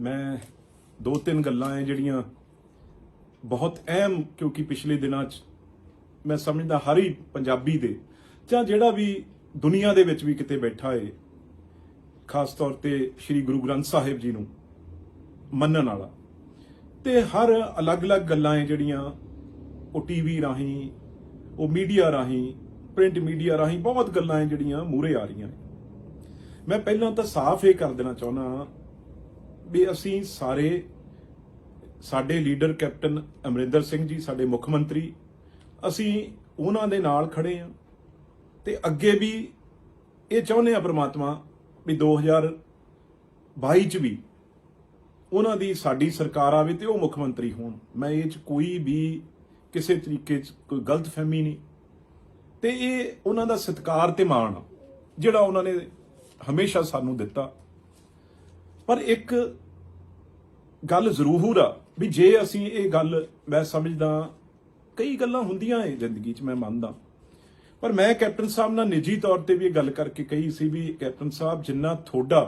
मैं दो तीन गल्लां है जिहड़ियां बहुत अहम, क्योंकि पिछले दिनां च मैं समझदा हर ही पंजाबी दे जां जिहड़ा भी दुनिया दे विच भी किते बैठा है, खास तौर ते श्री गुरु ग्रंथ साहिब जी नूं मन्नण वाला, ते हर अलग अलग गल्लां है जिहड़ियां ਉਹ टीवी राही, ਉਹ मीडिया राही, प्रिंट मीडिया राही बहुत गल्लां है जिहड़ियां मूहरे आ रही हैं। मैं पहलां तां साफ ये कर देना चाहुंदा भी असीं सारे साडे लीडर कैप्टन अमरिंदर सिंह जी साडे मुख मंत्री, असीं उन्हां दे नाल खड़े हां ते अगे भी ये चाहुंदे हां परमात्मा भी 2022 च भी उन्हां दी साडी सरकार आवे ते वो मुख मंत्री होण। मैं ये च कोई भी किसी तरीके कोई गलत फहमी नहीं, ते ये उन्हां दा सत्कार ते माण जिहड़ा उन्हां ने हमेशा सानू दिता। पर एक गल जरूर आ भी जे असीं ये गल, मैं समझदा कई गल्लां हुंदियां है जिंदगी च, मैं मनदा, पर मैं कैप्टन साहब नाल निजी तौर ते भी ये गल करके कही सी भी कैप्टन साहब जिन्ना थोड़ा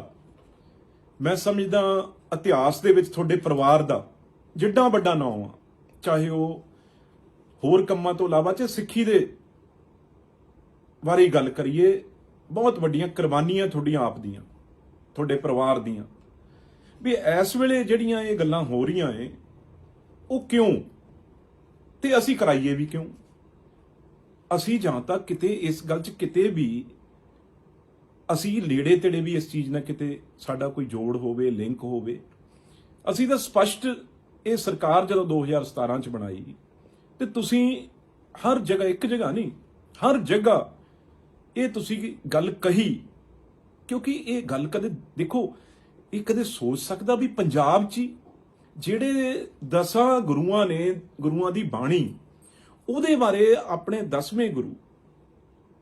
मैं समझदा इतिहास दे विच तुहाडे परिवार दा जिड्डा वड्डा नाम आ, चाहे वो होर कम्मां तो इलावा च सिੱਖੀ दे बारे गल करिए, बहुत वड्डियां कुर्बानियां तुहाडियां आप दियां, तुहाडे परिवार दियां, भी इस वेले जिहड़ियां ये गल्लां हो रहीआं है वो क्यों ते असीं कराइए भी क्यों? असीं जां तां किते इस गल च किते भी असीं लेड़े तेड़े भी इस चीज़ नाल किते साडा कोई जोड़ होवे, लिंक होवे। असीं तां स्पष्ट ये सरकार जदों 2017 च बनाई ते तुसीं हर जगह, एक जगह नहीं हर जगह ये तुसीं गल कही, क्योंकि ये गल कदे देखो ये कदे सोच सकदा भी पंजाब च ਜਿਹੜੇ 10 ਗੁਰੂਆਂ ਨੇ, ਗੁਰੂਆਂ ਦੀ ਬਾਣੀ ਉਹਦੇ ਬਾਰੇ ਆਪਣੇ 10ਵੇਂ ਗੁਰੂ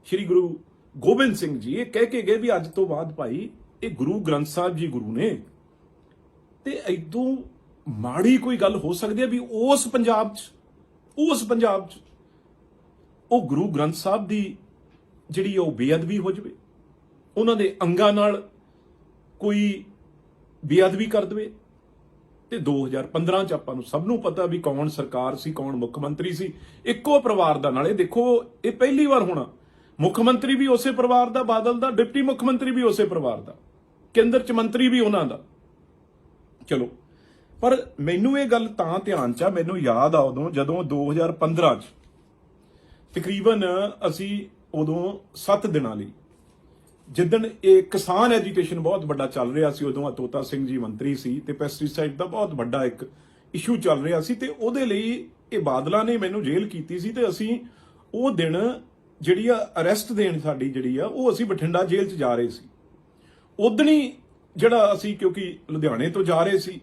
ਸ਼੍ਰੀ ਗੁਰੂ ਗੋਬਿੰਦ ਸਿੰਘ ਜੀ ਇਹ ਕਹਿ ਕੇ ਗਏ ਵੀ ਅੱਜ ਤੋਂ ਬਾਅਦ ਭਾਈ ਇਹ ਗੁਰੂ ਗ੍ਰੰਥ ਸਾਹਿਬ ਜੀ ਗੁਰੂ ਨੇ, ਤੇ ਇਦੋਂ ਮਾੜੀ ਕੋਈ ਗੱਲ ਹੋ ਸਕਦੀ ਹੈ ਵੀ ਉਸ ਪੰਜਾਬ 'ਚ ਉਹ ਗੁਰੂ ਗ੍ਰੰਥ ਸਾਹਿਬ ਦੀ ਜਿਹੜੀ ਉਹ ਬੇਅਦਬੀ ਹੋ ਜਾਵੇ, ਉਹਨਾਂ ਦੇ ਅੰਗਾਂ ਨਾਲ ਕੋਈ ਬੇਅਦਬੀ ਕਰ ਦੇਵੇ। ਤੇ 2015 ਚ ਆਪਾਂ ਨੂੰ ਸਭ ਨੂੰ ਪਤਾ ਵੀ ਕੌਣ ਸਰਕਾਰ ਸੀ, ਕੌਣ ਮੁੱਖ ਮੰਤਰੀ ਸੀ, ਇੱਕੋ ਪਰਿਵਾਰ ਦਾ। ਨਾਲੇ ਦੇਖੋ ਇਹ ਪਹਿਲੀ ਵਾਰ ਹੋਣਾ, ਮੁੱਖ ਮੰਤਰੀ ਵੀ ਉਸੇ ਪਰਿਵਾਰ ਦਾ, ਬਾਦਲ ਦਾ, ਡਿਪਟੀ ਮੁੱਖ ਮੰਤਰੀ ਵੀ ਉਸੇ ਪਰਿਵਾਰ ਦਾ, ਕੇਂਦਰ ਚ ਮੰਤਰੀ ਵੀ ਉਹਨਾਂ ਦਾ। ਚਲੋ, ਪਰ ਮੈਨੂੰ ਇਹ ਗੱਲ ਤਾਂ ਧਿਆਨ ਚ ਆ, ਮੈਨੂੰ ਯਾਦ ਆ ਉਦੋਂ ਜਦੋਂ 2015 ਚ ਤਕਰੀਬਨ ਅਸੀਂ ਉਦੋਂ 7 ਦਿਨਾਂ ਲਈ, ਜਿੱਦਣ ਇਹ ਕਿਸਾਨ ਐਜੂਕੇਸ਼ਨ ਬਹੁਤ ਵੱਡਾ ਚੱਲ ਰਿਹਾ ਸੀ, ਉਦੋਂ ਤੋਤਾ ਸਿੰਘ ਜੀ ਮੰਤਰੀ ਸੀ ਤੇ ਪੈਸਟੀਸਾਈਡ ਦਾ ਬਹੁਤ ਵੱਡਾ ਇੱਕ ਇਸ਼ੂ ਚੱਲ ਰਿਹਾ ਸੀ, ਤੇ ਉਹਦੇ ਲਈ ਇਹ ਬਾਦਲਾਂ ਨੇ ਮੈਨੂੰ ਜੇਲ੍ਹ ਕੀਤੀ ਸੀ, ਤੇ ਅਸੀਂ ਉਹ ਦਿਨ ਜਿਹੜੀ ਆ ਅਰੈਸਟ ਦੇਣ ਸਾਡੀ ਜਿਹੜੀ ਆ ਉਹ ਅਸੀਂ ਬਠਿੰਡਾ ਜੇਲ੍ਹ 'ਚ ਜਾ ਰਹੇ ਸੀ। ਉਦਣੀ ਜਿਹੜਾ ਅਸੀਂ ਕਿਉਂਕਿ ਲੁਧਿਆਣੇ ਤੋਂ ਜਾ ਰਹੇ ਸੀ,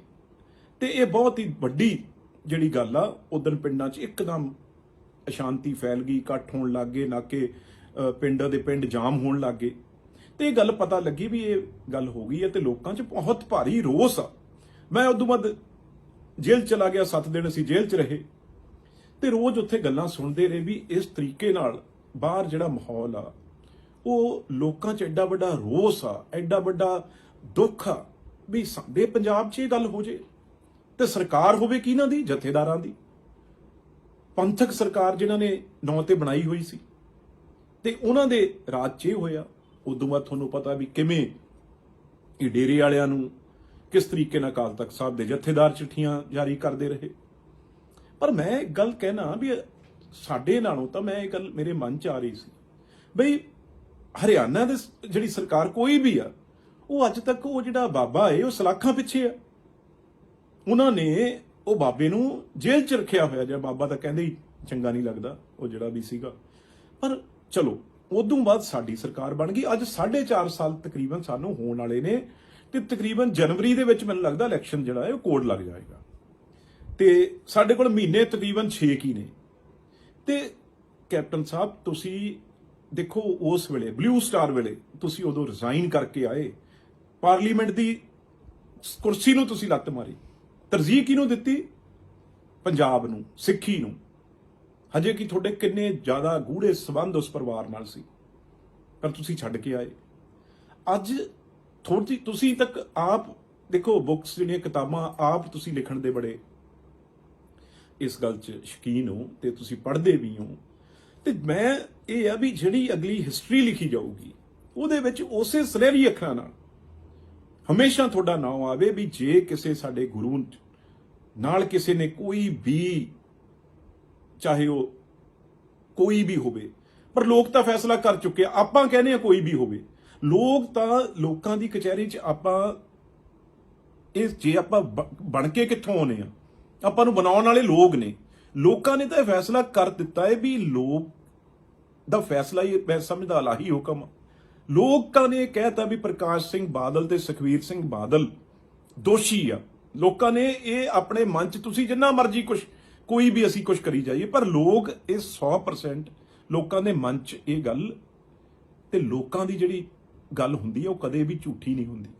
ਤੇ ਇਹ ਬਹੁਤ ਹੀ ਵੱਡੀ ਜਿਹੜੀ ਗੱਲ ਆ, ਉਦਣ ਪਿੰਡਾਂ 'ਚ ਇੱਕਦਮ ਅਸ਼ਾਂਤੀ ਫੈਲ ਗਈ, ਇਕੱਠ ਹੋਣ ਲੱਗ ਗਏ, ਨਾਕੇ ਪਿੰਡ ਦੇ ਪਿੰਡ ਜਾਮ ਹੋਣ ਲੱਗ ਗਏ, ਤੇ ਇਹ ਗੱਲ ਪਤਾ ਲੱਗੀ ਵੀ ਇਹ ਗੱਲ ਹੋ ਗਈ ਹੈ ਤੇ ਲੋਕਾਂ 'ਚ ਬਹੁਤ ਭਾਰੀ ਰੋਸ ਆ। ਮੈਂ ਉਦੋਂ ਬਾਅਦ ਜੇਲ੍ਹ ਚਲਾ ਗਿਆ, 7 ਦਿਨ ਅਸੀਂ ਜੇਲ੍ਹ 'ਚ ਰਹੇ, ਤੇ ਰੋਜ਼ ਉੱਥੇ ਗੱਲਾਂ ਸੁਣਦੇ ਰਹੇ ਵੀ ਇਸ ਤਰੀਕੇ ਨਾਲ ਬਾਹਰ ਜਿਹੜਾ ਮਾਹੌਲ ਆ ਉਹ ਲੋਕਾਂ 'ਚ ਐਡਾ ਵੱਡਾ ਰੋਸ ਆ, ਐਡਾ ਵੱਡਾ ਦੁੱਖ ਆ ਵੀ ਸਾਡੇ ਪੰਜਾਬ 'ਚ ਇਹ ਗੱਲ ਹੋ ਜੇ ਤੇ ਸਰਕਾਰ ਹੋਵੇ ਕਿਹਨਾਂ ਦੀ? ਜਥੇਦਾਰਾਂ ਦੀ, ਪੰਥਕ ਸਰਕਾਰ ਜਿਨ੍ਹਾਂ ਨੇ ਨਾਂ ਤੇ ਬਣਾਈ ਹੋਈ ਸੀ, ਤੇ ਉਹਨਾਂ ਦੇ ਰਾਜ 'ਚ ਇਹ ਹੋਇਆ। ਉਦੋਂ ਬਾਅਦ ਤੁਹਾਨੂੰ ਪਤਾ ਵੀ ਕਿਵੇਂ ਇਹ ਡੇਰੇ ਵਾਲਿਆਂ ਨੂੰ ਕਿਸ ਤਰੀਕੇ ਨਾਲ ਅਕਾਲ ਤਖਤ ਸਾਹਿਬ ਦੇ ਜਥੇਦਾਰ ਚਿੱਠੀਆਂ ਜਾਰੀ ਕਰਦੇ ਰਹੇ। ਪਰ ਮੈਂ ਇੱਕ ਗੱਲ ਕਹਿਣਾ ਵੀ ਸਾਡੇ ਨਾਲੋਂ ਤਾਂ ਮੈਂ ਇਹ ਗੱਲ ਮੇਰੇ ਮਨ 'ਚ ਆ ਰਹੀ ਸੀ ਬਈ ਹਰਿਆਣਾ ਦੇ ਜਿਹੜੀ ਸਰਕਾਰ ਕੋਈ ਵੀ ਆ, ਉਹ ਅੱਜ ਤੱਕ ਉਹ ਜਿਹੜਾ ਬਾਬਾ ਹੈ ਉਹ ਸਲਾਖਾਂ ਪਿੱਛੇ ਆ। ਉਹਨਾਂ ਨੇ ਉਹ ਬਾਬੇ ਨੂੰ ਜੇਲ੍ਹ 'ਚ ਰੱਖਿਆ ਹੋਇਆ, ਜਿਹੜਾ ਬਾਬਾ ਤਾਂ ਕਹਿੰਦੇ ਹੀ ਚੰਗਾ ਨਹੀਂ ਲੱਗਦਾ ਉਹ ਜਿਹੜਾ ਵੀ ਸੀਗਾ। ਪਰ ਚਲੋ ਉਦੋਂ ਬਾਅਦ ਸਾਡੀ ਸਰਕਾਰ ਬਣ ਗਈ। ਅੱਜ 4.5 ਸਾਲ ਤਕਰੀਬਨ ਸਾਨੂੰ ਹੋਣ ਵਾਲੇ ਨੇ, ਤੇ ਤਕਰੀਬਨ ਜਨਵਰੀ ਦੇ ਵਿੱਚ ਮੈਨੂੰ ਲੱਗਦਾ ਇਲੈਕਸ਼ਨ ਜਿਹੜਾ ਹੈ ਉਹ ਕੋਡ ਲੱਗ ਜਾਏਗਾ, ਤੇ ਸਾਡੇ ਕੋਲ ਮਹੀਨੇ ਤਕਰੀਬਨ 6 ਕੀ ਨੇ। ਤੇ ਕੈਪਟਨ ਸਾਹਿਬ ਤੁਸੀਂ ਦੇਖੋ ਉਸ ਵੇਲੇ ਬਲੂ ਸਟਾਰ ਵੇਲੇ ਤੁਸੀਂ ਉਦੋਂ ਰਿਜ਼ਾਈਨ ਕਰਕੇ ਆਏ, ਪਾਰਲੀਮੈਂਟ ਦੀ ਕੁਰਸੀ ਨੂੰ ਤੁਸੀਂ ਲੱਤ ਮਾਰੀ, ਤਰਜੀਹ ਕਿਹਨੂੰ ਦਿੱਤੀ? ਪੰਜਾਬ ਨੂੰ, ਸਿੱਖੀ ਨੂੰ। ਹਜੇ ਕਿ ਤੁਹਾਡੇ ਕਿੰਨੇ ਜ਼ਿਆਦਾ ਗੂੜੇ ਸਬੰਧ ਉਸ ਪਰਿਵਾਰ ਨਾਲ ਸੀ, ਪਰ ਤੁਸੀਂ ਛੱਡ ਕੇ ਆਏ। ਅੱਜ ਥੋੜੀ ਤੁਸੀਂ ਤੱਕ ਆਪ ਦੇਖੋ ਬੁੱਕਸ ਜਿਹੜੀਆਂ ਕਿਤਾਬਾਂ ਆਪ ਤੁਸੀਂ ਲਿਖਣ ਦੇ ਬੜੇ ਇਸ ਗੱਲ 'ਚ ਸ਼ੌਕੀਨ ਹੋ ਤੇ ਤੁਸੀਂ ਪੜ੍ਹਦੇ ਵੀ ਹੋ, ਤੇ ਮੈਂ ਇਹ ਆ ਵੀ ਜਿਹੜੀ ਅਗਲੀ ਹਿਸਟਰੀ ਲਿਖੀ ਜਾਊਗੀ ਉਹਦੇ ਵਿੱਚ ਉਸੇ ਸੁਨਹਿਰੀ ਅੱਖਰਾਂ ਨਾਲ ਹਮੇਸ਼ਾ ਤੁਹਾਡਾ ਨਾਮ ਆਵੇ ਵੀ ਜੇ ਕਿਸੇ ਸਾਡੇ ਗੁਰੂ ਨਾਲ ਕਿਸੇ ਨੇ ਕੋਈ ਵੀ, ਚਾਹੇ ਉਹ ਕੋਈ ਵੀ ਹੋਵੇ, ਪਰ ਲੋਕ ਤਾਂ ਫੈਸਲਾ ਕਰ ਚੁੱਕੇ ਆ, ਆਪਾਂ ਕਹਿੰਦੇ ਆ ਕੋਈ ਵੀ ਹੋਵੇ, ਲੋਕਾਂ ਦੀ ਕਚਹਿਰੀ 'ਚ ਆਪਾਂ ਇਹ ਜੇ ਆਪਾਂ ਬਣ ਕੇ ਕਿੱਥੋਂ ਆਉਨੇ ਆ, ਆਪਾਂ ਨੂੰ ਬਣਾਉਣ ਵਾਲੇ ਲੋਕ ਨੇ, ਲੋਕਾਂ ਨੇ ਤਾਂ ਇਹ ਫੈਸਲਾ ਕਰ ਦਿੱਤਾ ਹੈ ਵੀ ਲੋਕ ਦਾ ਫੈਸਲਾ ਹੀ ਮੈਂ ਸਮਝਦਾ ਇਲਾਹੀ ਹੁਕਮ। ਲੋਕਾਂ ਨੇ ਕਹਿਤਾ ਵੀ ਪ੍ਰਕਾਸ਼ ਸਿੰਘ ਬਾਦਲ ਤੇ ਸੁਖਬੀਰ ਸਿੰਘ ਬਾਦਲ ਦੋਸ਼ੀ ਆ। ਲੋਕਾਂ ਨੇ ਇਹ ਆਪਣੇ ਮਨ 'ਚ, ਤੁਸੀਂ ਜਿੰਨਾ ਮਰਜ਼ੀ ਕੋਈ ਵੀ ਅਸੀਂ ਕੁਝ ਕਰੀ ਜਾਈਏ, ਪਰ ਲੋਕ ਇਹ 100% ਲੋਕਾਂ ਦੇ ਮਨ 'ਚ ਇਹ ਗੱਲ, ਤੇ ਲੋਕਾਂ ਦੀ ਜਿਹੜੀ ਗੱਲ ਹੁੰਦੀ ਹੈ ਉਹ ਕਦੇ ਵੀ ਝੂਠੀ ਨਹੀਂ ਹੁੰਦੀ।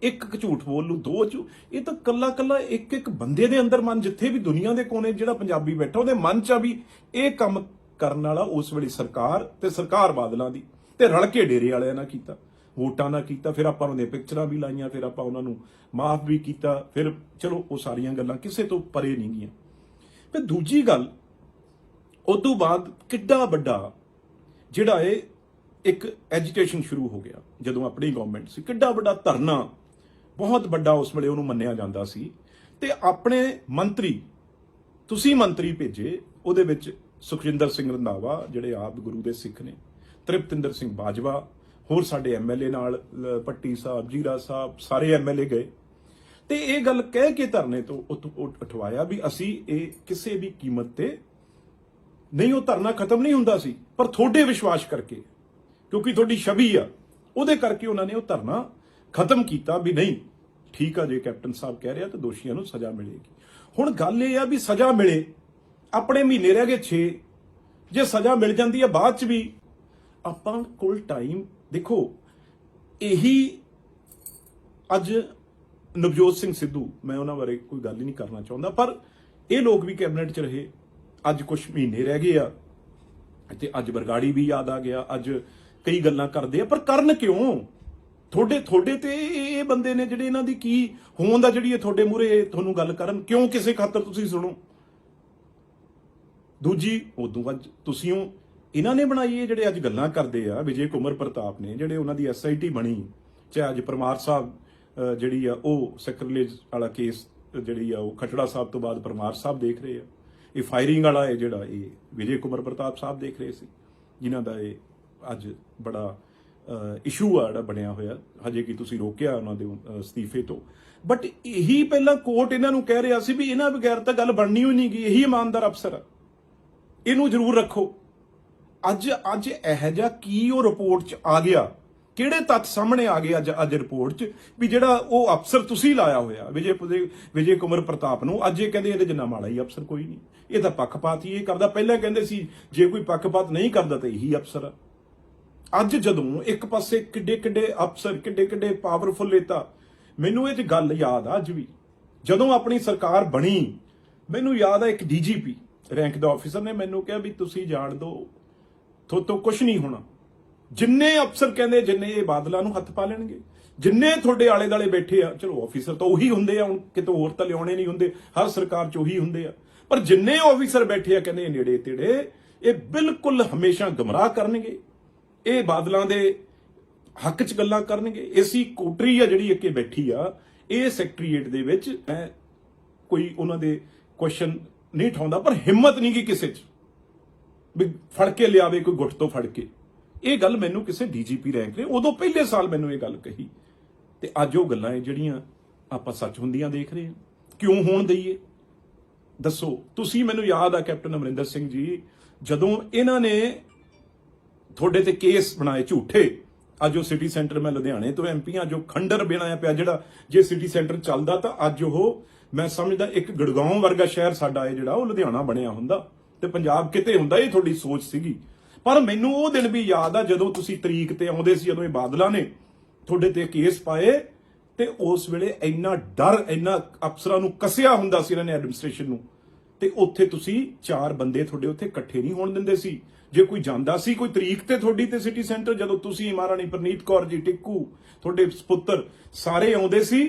ਇੱਕ ਝੂਠ ਬੋਲ ਲੂ, ਦੋ ਇਹ ਤਾਂ ਕੱਲਾ ਇੱਕ ਬੰਦੇ ਦੇ ਅੰਦਰ ਮਨ, ਜਿੱਥੇ ਵੀ ਦੁਨੀਆ ਦੇ ਕੋਨੇ ਜਿਹੜਾ ਪੰਜਾਬੀ ਬੈਠਾ ਉਹਦੇ ਮਨ 'ਚ ਆ ਵੀ ਇਹ ਕੰਮ ਕਰਨ ਵਾਲਾ ਉਸ ਵੇਲੇ ਸਰਕਾਰ ਤੇ ਸਰਕਾਰ ਬਾਦਲਾਂ ਦੀ, ਤੇ ਰਲ ਕੇ ਡੇਰੇ ਵਾਲਿਆਂ ਨਾਲ ਕੀਤਾ, ਵੋਟਾਂ ਨਾਲ ਕੀਤਾ, ਫਿਰ ਆਪਾਂ ਉਹਨਾਂ ਦੀਆਂ ਪਿਕਚਰਾਂ ਵੀ ਲਾਈਆਂ, ਫਿਰ ਆਪਾਂ ਉਹਨਾਂ ਨੂੰ ਮਾਫ ਵੀ ਕੀਤਾ, ਫਿਰ ਚਲੋ ਉਹ ਸਾਰੀਆਂ ਗੱਲਾਂ ਕਿਸੇ ਤੋਂ ਪਰੇ ਨਹੀਂ ਗਈਆਂ। ਫਿਰ ਦੂਜੀ ਗੱਲ, ਉਦੋਂ ਬਾਅਦ ਕਿੱਡਾ ਵੱਡਾ ਜਿਹੜਾ ਇਹ ਇੱਕ ਐਜੀਟੇਸ਼ਨ ਸ਼ੁਰੂ ਹੋ ਗਿਆ ਜਦੋਂ ਆਪਣੀ ਗਵਰਨਮੈਂਟ ਸੀ, ਕਿੱਡਾ ਵੱਡਾ ਧਰਨਾ, ਬਹੁਤ ਵੱਡਾ ਉਸ ਵੇਲੇ ਉਹਨੂੰ ਮੰਨਿਆ ਜਾਂਦਾ ਸੀ, ਤੇ ਆਪਣੇ ਮੰਤਰੀ, ਤੁਸੀਂ ਮੰਤਰੀ ਭੇਜੇ, ਉਹਦੇ ਵਿੱਚ ਸੁਖਜਿੰਦਰ ਸਿੰਘ ਰੰਧਾਵਾ ਜਿਹੜੇ ਆਪ ਗੁਰੂ ਦੇ ਸਿੱਖ ਨੇ, ਤ੍ਰਿਪਤਿੰਦਰ ਸਿੰਘ ਬਾਜਵਾ, ਹੋਰ ਸਾਡੇ ਐਮਐਲਏ ਨਾਲ ਪੱਟੀ ਸਾਹਿਬ, ਜੀਰਾ ਸਾਹਿਬ, ਸਾਰੇ ਐਮਐਲਏ ਗਏ, ਤੇ ਇਹ ਗੱਲ ਕਹਿ ਕੇ ਧਰਨੇ ਤੋਂ ਉਠਵਾਇਆ ਵੀ ਅਸੀਂ ਇਹ ਕਿਸੇ ਵੀ ਕੀਮਤ ਤੇ ਨਹੀਂ, ਉਹ ਧਰਨਾ ਖਤਮ ਨਹੀਂ ਹੁੰਦਾ ਸੀ, ਪਰ ਤੁਹਾਡੇ ਵਿਸ਼ਵਾਸ ਕਰਕੇ, ਕਿਉਂਕਿ ਤੁਹਾਡੀ ਛਵੀ ਆ, ਉਹਦੇ ਕਰਕੇ ਉਹਨਾਂ ਨੇ ਉਹ ਧਰਨਾ ਖਤਮ ਕੀਤਾ ਵੀ ਨਹੀਂ ਠੀਕ ਆ, ਜੇ ਕੈਪਟਨ ਸਾਹਿਬ ਕਹਿ ਰਿਹਾ ਤਾਂ ਦੋਸ਼ੀਆਂ ਨੂੰ ਸਜ਼ਾ ਮਿਲੇਗੀ। ਹੁਣ ਗੱਲ ਇਹ ਆ ਵੀ ਸਜ਼ਾ ਮਿਲੇ, ਆਪਣੇ ਮਹੀਨੇ ਰਹਿ ਗਏ 6, ਜੇ ਸਜ਼ਾ ਮਿਲ ਜਾਂਦੀ ਹੈ ਬਾਅਦ ਚ ਵੀ ਆਪਾਂ ਕੋਲ ਟਾਈਮ, ਦੇਖੋ ਇਹੀ ਅੱਜ ਨਵਜੋਤ ਸਿੰਘ ਸਿੱਧੂ, ਮੈਂ ਉਹਨਾਂ ਬਾਰੇ ਕੋਈ ਗੱਲ ਹੀ ਨਹੀਂ ਕਰਨਾ ਚਾਹੁੰਦਾ, ਪਰ ਇਹ ਲੋਕ ਵੀ ਕੈਬਨਿਟ 'ਚ ਰਹੇ, ਅੱਜ ਕੁਝ ਮਹੀਨੇ ਰਹਿ ਗਏ ਆ, ਤੇ ਅੱਜ ਬਰਗਾੜੀ ਵੀ ਯਾਦ ਆ ਗਿਆ, ਅੱਜ ਕਈ ਗੱਲਾਂ ਕਰਦੇ ਆ, ਪਰ ਕਰਨ ਕਿਉਂ? ਤੁਹਾਡੇ ਤੇ ਇਹ ਬੰਦੇ ਨੇ ਜਿਹੜੇ ਇਹਨਾਂ ਦੀ ਕੀ ਹੋਣ ਦਾ, ਜਿਹੜੀ ਤੁਹਾਡੇ ਮੂਹਰੇ ਤੁਹਾਨੂੰ ਗੱਲ ਕਰਨ ਕਿਉਂ, ਕਿਸੇ ਖਾਤਰ ਤੁਸੀਂ ਸੁਣੋ। ਦੂਜੀ, ਉਦੋਂ ਅੱਜ ਤੁਸੀਂ ਇਹਨਾਂ ਨੇ ਬਣਾਈ ਹੈ ਜਿਹੜੇ ਅੱਜ ਗੱਲਾਂ ਕਰਦੇ ਆ, ਵਿਜੇ ਕੁਮਾਰ ਪ੍ਰਤਾਪ ਨੇ, ਜਿਹੜੇ ਉਹਨਾਂ ਦੀ SIT ਬਣੀ, ਚਾਹੇ ਅੱਜ ਪਰਮਾਰ ਸਾਹਿਬ ਜਿਹੜੀ ਆ ਉਹ ਸੈਕਰੇਜ ਵਾਲਾ ਕੇਸ ਜਿਹੜੀ ਆ ਉਹ ਖਟੜਾ ਸਾਹਿਬ ਤੋਂ ਬਾਅਦ ਪਰਮਾਰ ਸਾਹਿਬ ਦੇਖ ਰਹੇ ਆ, ਇਹ ਫਾਇਰਿੰਗ ਵਾਲਾ ਹੈ ਜਿਹੜਾ ਇਹ ਵਿਜੇ ਕੁਮਾਰ ਪ੍ਰਤਾਪ ਸਾਹਿਬ ਦੇਖ ਰਹੇ ਸੀ, ਜਿਨ੍ਹਾਂ ਦਾ ਇਹ ਅੱਜ ਬੜਾ ਇਸ਼ੂ ਆ ਜਿਹੜਾ ਬਣਿਆ ਹੋਇਆ, ਹਜੇ ਕਿ ਤੁਸੀਂ ਰੋਕਿਆ ਉਹਨਾਂ ਦੇ ਅਸਤੀਫੇ ਤੋਂ, ਬਟ ਇਹੀ ਪਹਿਲਾਂ ਕੋਰਟ ਇਹਨਾਂ ਨੂੰ ਕਹਿ ਰਿਹਾ ਸੀ ਵੀ ਇਹਨਾਂ ਬਗੈਰ ਤਾਂ ਗੱਲ ਬਣਨੀ ਹੋਈ ਨਹੀਂ ਗਈ, ਇਹੀ ਇਮਾਨਦਾਰ ਅਫਸਰ ਆ, ਇਹਨੂੰ ਜ਼ਰੂਰ ਰੱਖੋ। ਅੱਜ ਇਹੋ ਜਿਹਾ ਕੀ ਉਹ ਰਿਪੋਰਟ 'ਚ ਆ ਗਿਆ, ਕਿਹੜੇ ਤੱਥ ਸਾਹਮਣੇ ਆ ਗਏ ਅੱਜ ਰਿਪੋਰਟ 'ਚ ਵੀ ਜਿਹੜਾ ਉਹ ਅਫਸਰ ਤੁਸੀਂ ਲਾਇਆ ਹੋਇਆ ਵਿਜੇ ਕੁਮਾਰ ਪ੍ਰਤਾਪ ਨੂੰ, ਅੱਜ ਇਹ ਕਹਿੰਦੇ ਇਹਦੇ ਜਿੰਨਾ ਮਾੜਾ ਹੀ ਅਫਸਰ ਕੋਈ ਨਹੀਂ, ਇਹ ਤਾਂ ਪੱਖਪਾਤ ਹੀ ਇਹ ਕਰਦਾ। ਪਹਿਲਾਂ ਕਹਿੰਦੇ ਸੀ ਜੇ ਕੋਈ ਪੱਖਪਾਤ ਨਹੀਂ ਕਰਦਾ ਤਾਂ ਇਹੀ ਅਫਸਰ ਆ। ਅੱਜ ਜਦੋਂ ਇੱਕ ਪਾਸੇ ਕਿੱਡੇ ਅਫਸਰ, ਕਿੱਡੇ ਪਾਵਰਫੁਲ ਨੇਤਾ, ਮੈਨੂੰ ਇਹ 'ਚ ਗੱਲ ਯਾਦ ਆ ਅੱਜ ਵੀ, ਜਦੋਂ ਆਪਣੀ ਸਰਕਾਰ ਬਣੀ, ਮੈਨੂੰ ਯਾਦ ਆ ਇੱਕ DGP ਰੈਂਕ ਦਾ ਆਫੀਸਰ ਨੇ ਮੈਨੂੰ ਕਿਹਾ ਵੀ ਤੁਸੀਂ ਜਾਣ ਦਿਓ, ਤੁਹਾਤੋਂ ਕੁਝ ਨਹੀਂ ਹੋਣਾ। ਜਿੰਨੇ ਅਫਸਰ ਕਹਿੰਦੇ ਜਿੰਨੇ ਇਹ ਬਾਦਲਾਂ ਨੂੰ ਹੱਥ ਪਾ ਲੈਣਗੇ, ਜਿੰਨੇ ਤੁਹਾਡੇ ਆਲੇ ਦਾਲੇ ਬੈਠੇ ਆ, ਚਲੋ ਆਫੀਸਰ ਤਾਂ ਉਹੀ ਹੁੰਦੇ ਆ, ਹੁਣ ਕਿਤੋਂ ਹੋਰ ਤਾਂ ਲਿਆਉਣੇ ਨਹੀਂ ਹੁੰਦੇ, ਹਰ ਸਰਕਾਰ 'ਚ ਉਹੀ ਹੁੰਦੇ ਆ, ਪਰ ਜਿੰਨੇ ਆਫੀਸਰ ਬੈਠੇ ਆ ਕਹਿੰਦੇ ਨੇੜੇ ਤੇੜੇ, ਇਹ ਬਿਲਕੁਲ ਹਮੇਸ਼ਾ ਗਮਰਾਹ ਕਰਨਗੇ, ਇਹ ਬਾਦਲਾਂ ਦੇ ਹੱਕ 'ਚ ਗੱਲਾਂ ਕਰਨਗੇ। ਐਸੀ ਕੋਟਰੀ ਆ ਜਿਹੜੀ ਅੱਗੇ ਬੈਠੀ ਆ ਇਹ ਸੈਕਟਰੀਏਟ ਦੇ ਵਿੱਚ, ਮੈਂ ਕੋਈ ਉਹਨਾਂ ਦੇ ਕੁਐਸਚਨ ਨਹੀਂ ਉਠਾਉਂਦਾ, ਪਰ ਹਿੰਮਤ ਨਹੀਂ ਗੀ ਕਿਸੇ 'ਚ ਵੀ ਫੜ ਕੇ ਲਿਆਵੇ ਕੋਈ ਗੁੱਟ ਤੋਂ ਫੜ ਕੇ। ਇਹ ਗੱਲ ਮੈਨੂੰ ਕਿਸੇ DGP ਰੈਂਕ ਨੇ ਉਦੋਂ ਪਹਿਲੇ ਸਾਲ ਮੈਨੂੰ ਇਹ ਗੱਲ ਕਹੀ, ਤੇ ਅੱਜ ਉਹ ਗੱਲਾਂ ਜਿਹੜੀਆਂ ਆਪਾਂ ਸੱਚ ਹੁੰਦੀਆਂ ਦੇਖ ਰਹੇ ਹਾਂ, ਕਿਉਂ ਹੋਣ ਦਈਏ ਦੱਸੋ ਤੁਸੀਂ? ਮੈਨੂੰ ਯਾਦ ਆ ਕੈਪਟਨ ਅਮਰਿੰਦਰ ਸਿੰਘ ਜੀ, ਜਦੋਂ ਇਹਨਾਂ ਨੇ ਤੁਹਾਡੇ ਤੇ ਕੇਸ ਬਣਾਏ ਝੂਠੇ, ਅੱਜ ਉਹ ਸਿਟੀ ਸੈਂਟਰ, ਮੈਂ ਲੁਧਿਆਣੇ ਤੋਂ MP ਆ, ਜੋ ਖੰਡਰ ਬਣਾਇਆ ਪਿਆ, ਜਿਹੜਾ ਜੇ ਸਿਟੀ ਸੈਂਟਰ ਚੱਲਦਾ ਤਾਂ ਅੱਜ ਉਹ, ਮੈਂ ਸਮਝਦਾ ਇੱਕ ਗੜਗਾਉਂ ਵਰਗਾ ਸ਼ਹਿਰ ਸਾਡਾ ਇਹ ਜਿਹੜਾ ਉਹ ਲੁਧਿਆਣਾ ਬਣਿਆ ਹੁੰਦਾ ਤੇ ਪੰਜਾਬ ਕਿਤੇ ਹੁੰਦਾ, ਇਹ ਤੁਹਾਡੀ ਸੋਚ ਸੀਗੀ। ਪਰ ਮੈਨੂੰ ਉਹ ਦਿਨ ਵੀ ਯਾਦ ਆ ਜਦੋਂ ਤੁਸੀਂ ਤਰੀਕ ਤੇ ਆਉਂਦੇ ਸੀ, ਜਦੋਂ ਇਹ ਬਾਦਲਾਂ ਨੇ ਤੁਹਾਡੇ ਤੇ ਕੇਸ ਪਾਏ, ਤੇ ਉਸ ਵੇਲੇ ਇੰਨਾ ਡਰ, ਇੰਨਾ ਅਫਸਰਾਂ ਨੂੰ ਕੱਸਿਆ ਹੁੰਦਾ ਸੀ ਇਹਨਾਂ ਨੇ, ਐਡਮਿਨਿਸਟ੍ਰੇਸ਼ਨ ਨੂੰ, ਤੇ ਉੱਥੇ ਤੁਸੀਂ 4 ਬੰਦੇ ਤੁਹਾਡੇ ਉੱਥੇ ਇਕੱਠੇ ਨਹੀਂ ਹੋਣ ਦਿੰਦੇ ਸੀ। ਜੇ ਕੋਈ ਜਾਂਦਾ ਸੀ ਕੋਈ ਤਰੀਕ ਤੇ ਤੁਹਾਡੀ ਤੇ ਸਿਟੀ ਸੈਂਟਰ, ਜਦੋਂ ਤੁਸੀਂ ਮਹਾਰਾਣੀ ਪ੍ਰਨੀਤ ਕੌਰ ਜੀ, ਟਿੱਕੂ, ਤੁਹਾਡੇ ਸੁਪੁੱਤਰ ਸਾਰੇ ਆਉਂਦੇ ਸੀ,